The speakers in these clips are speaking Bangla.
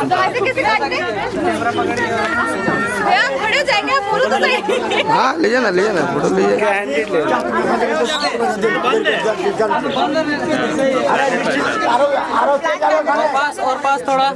ऐसे कैसे काटने? भैया खड़े हो जाएंगे आप बोलो तो सही। हाँ ले जाना फोटो ले और पास थोड़ा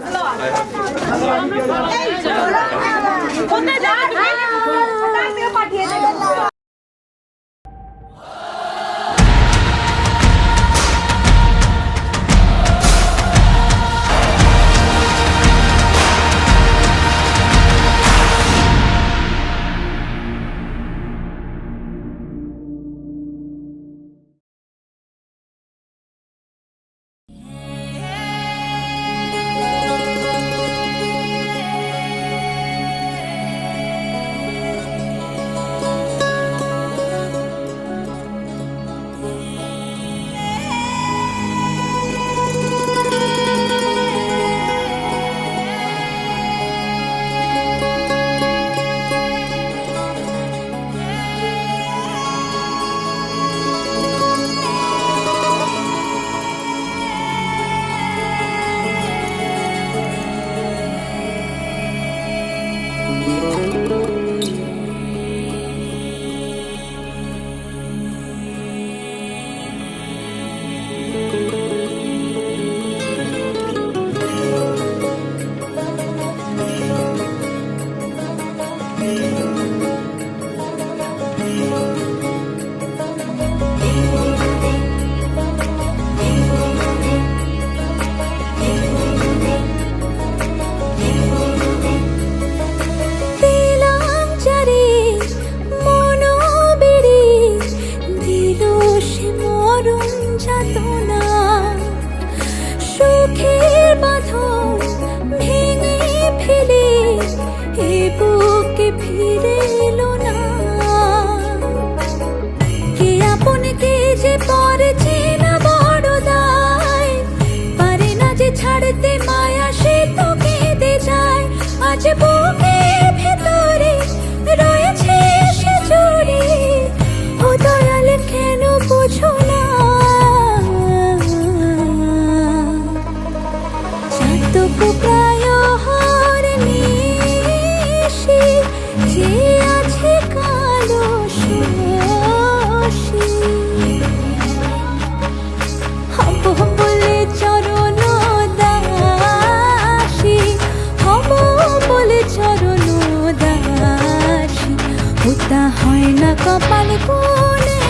কপাল কোণে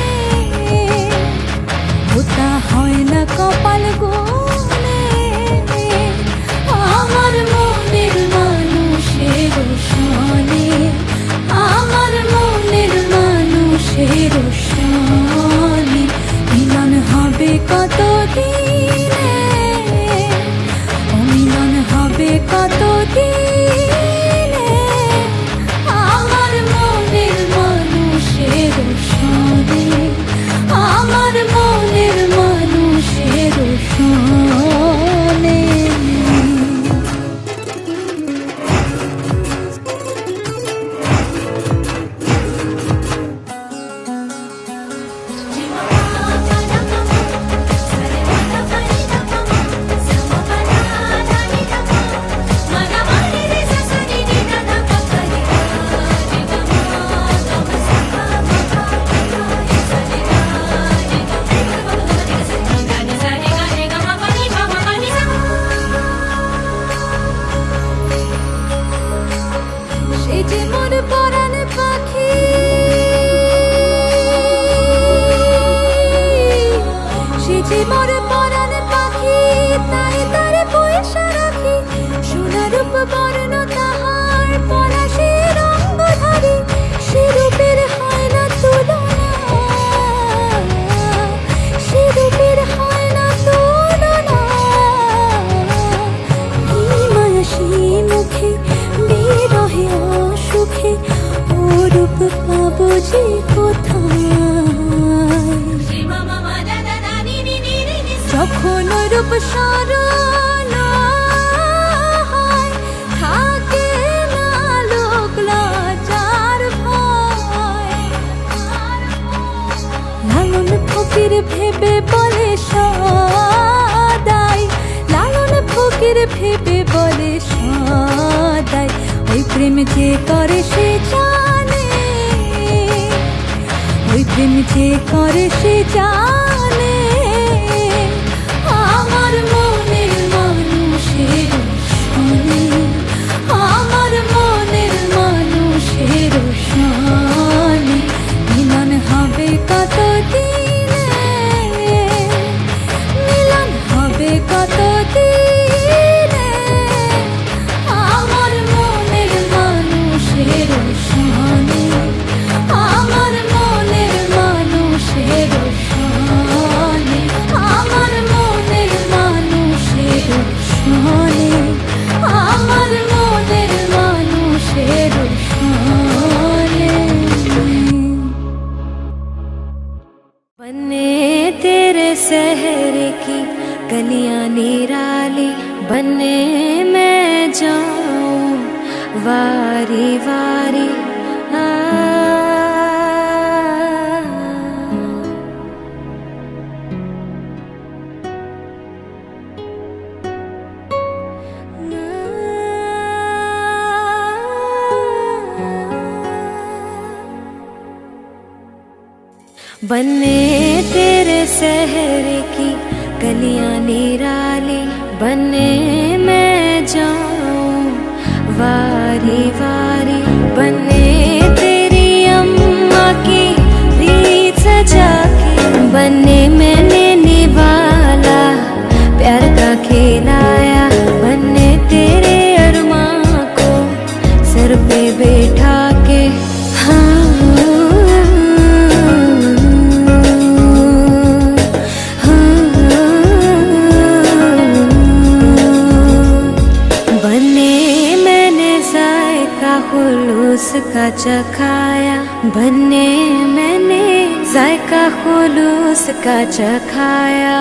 ওটা হয় না কপাল কোণে আমার মনের মানুষের সনে আমার মনের মানুষের সনে মিলন হবে কত দিনে মিলন হবে কত দিনে আমার মনের মানুষের সনে আমার মনের মানুষের সনে মোর পরাণ পাখি তাই তারে পয়সা রাখি সোনারূপ বর্ণ তাহার পলাশের অঙ্গধারী সে রূপের হয় না তুলনা সে রূপের হয় না তুলনা হিমায়াসী মুখে বিরহে অসুখে ও রূপ পাবো যে কোথায় যখন রূপ স্মরণ হয় থাকে না লোক লজ্জার ভয় লালন ফকির ভেবে বলে সদাই লালন ফকির ভেবে বলে প্রেম যে করে সে জানে, ওই প্রেম যে করে সে জানে। আমার মনের মানুষের শোনে, আমার মনের মানুষের শোনে। মিলন হবে কত দিনে, মিলন হবে কত দিনে। আমার মনের মানুষের শোনে, আমার মনের মানুষের শোনে, আমার মনের মানুষের শোনে, আমার মনের মানুষের শোনে। बने तेरे शहर की गलियां निराली, बने मैं जाऊं वारी वारी। बने तेरे शहर की गलियां निराली, बने मैं जाऊं वारी वारी। बने तेरी अम्मा की रीत सजा के, बने मैंने निवाला प्यार का खिलाया। बने तेरे अरमां को सर पे बैठा के, हाँ का चखाया। बने मैंने जायका खुलूस का चखाया।